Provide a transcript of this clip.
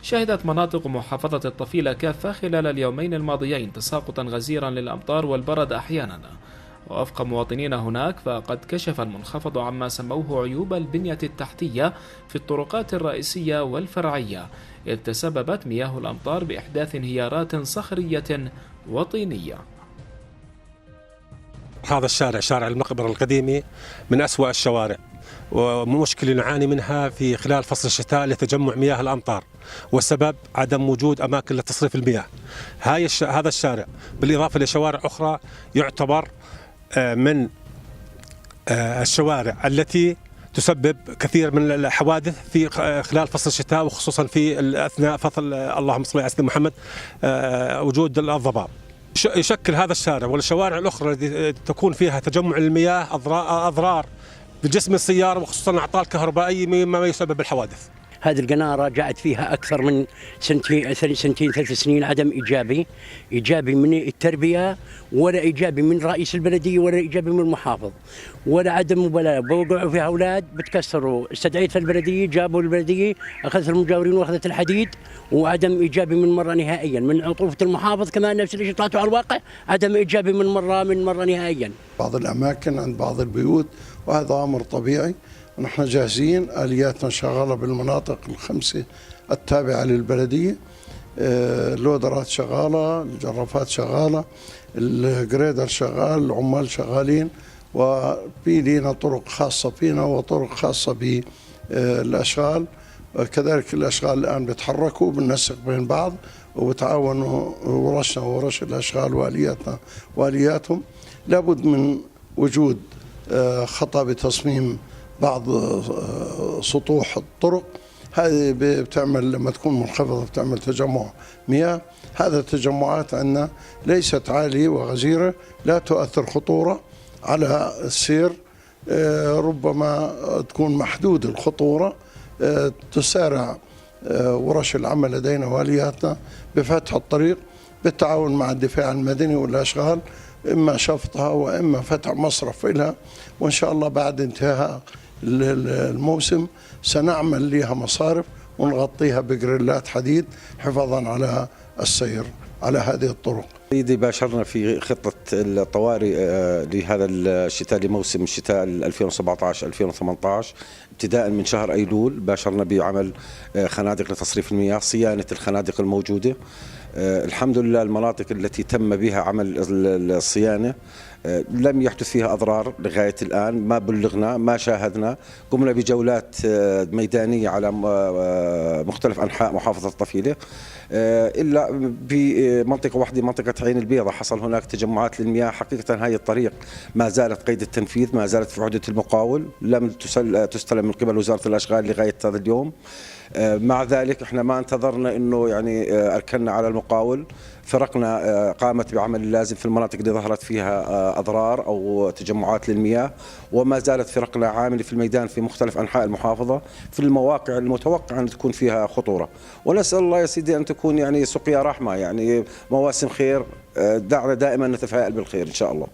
شهدت مناطق محافظة الطفيلة كافة خلال اليومين الماضيين تساقطا غزيرا للأمطار والبرد أحيانا. ووفق مواطنين هناك فقد كشف المنخفض عما سموه عيوب البنية التحتية في الطرقات الرئيسية والفرعية، إذ تسببت مياه الأمطار بإحداث انهيارات صخرية وطينية. هذا الشارع، شارع المقبرة القديمي، من أسوأ الشوارع، ومشكلة نعاني منها في خلال فصل الشتاء لتجمع مياه الأمطار، والسبب عدم وجود أماكن لتصريف المياه. هذا الشارع بالإضافة لشوارع أخرى يعتبر من الشوارع التي تسبب كثير من الحوادث في خلال فصل الشتاء، وخصوصا في أثناء فصل اللهم صل على سيدنا محمد وجود الضباب. يشكل هذا الشارع والشوارع الأخرى التي تكون فيها تجمع المياه أضرار بجسم السيارة، وخصوصا الأعطال الكهربائية مما يسبب الحوادث. هذه القنارة جاءت فيها أكثر من سنتين 3 سنين عدم إيجابي من التربية، ولا إيجابي من رئيس البلدية، ولا إيجابي من المحافظ، ولا عدم مبالاة. بوقعوا فيها أولاد بتكسروا، استدعيت البلدية، جابوا البلدية، أخذت المجاورين وأخذت الحديد، وعدم إيجابي من مرة نهائيا. من عطوفة المحافظ كمان نفس الشيء، طلعتوا على الواقع عدم إيجابي من مرة نهائيا. بعض الأماكن عند بعض البيوت، وهذا أمر طبيعي. ونحن جاهزين، آلياتنا شغالة بالمناطق الخمسة التابعة للبلدية، اللودرات شغالة، الجرافات شغالة، الجريدر شغال، العمال شغالين، وفي لنا طرق خاصة فينا وطرق خاصة بالأشغال. كذلك الأشغال الآن بيتحركوا بالنسق بين بعض، وبتعاونوا ورشنا ورش الأشغال وآلياتنا وآلياتهم. لابد من وجود خطأ بتصميم بعض سطوح الطرق، هذه بتعمل لما تكون منخفضة بتعمل تجمع مياه. هذا التجمعات عندنا ليست عالية وغزيرة، لا تؤثر خطورة على السير، ربما تكون محدود الخطورة. تسارع ورش العمل لدينا والياتنا بفتح الطريق بالتعاون مع الدفاع المدني والأشغال، إما شفطها وإما فتح مصرف لها. وإن شاء الله بعد انتهاء الموسم سنعمل لها مصارف ونغطيها بجريلات حديد حفاظا على السير على هذه الطرق. سيدي، باشرنا في خطة الطوارئ لهذا الشتاء، لموسم الشتاء 2017-2018، ابتداء من شهر أيلول باشرنا بعمل خنادق لتصريف المياه، صيانة الخنادق الموجودة. الحمد لله المناطق التي تم بها عمل الصيانة لم يحدث فيها أضرار لغاية الآن، ما بلغنا، ما شاهدنا. قمنا بجولات ميدانية على مختلف أنحاء محافظة الطفيلة، إلا بمنطقة واحدة، منطقة عين البيضة، حصل هناك تجمعات للمياه. حقيقة هذه الطريق ما زالت قيد التنفيذ، ما زالت في عهدة المقاول، لم تستلم من قبل وزارة الأشغال لغاية هذا اليوم. مع ذلك احنا ما انتظرنا انه يعني اركلنا على المقاول، فرقنا قامت بعمل اللازم في المناطق اللي ظهرت فيها اضرار او تجمعات للمياه، وما زالت فرقنا عامله في الميدان في مختلف انحاء المحافظه في المواقع المتوقع ان تكون فيها خطوره. ونسال الله يا سيدي ان تكون يعني سقيا رحمه، يعني مواسم خير، دعنا دائما نتفائل بالخير ان شاء الله.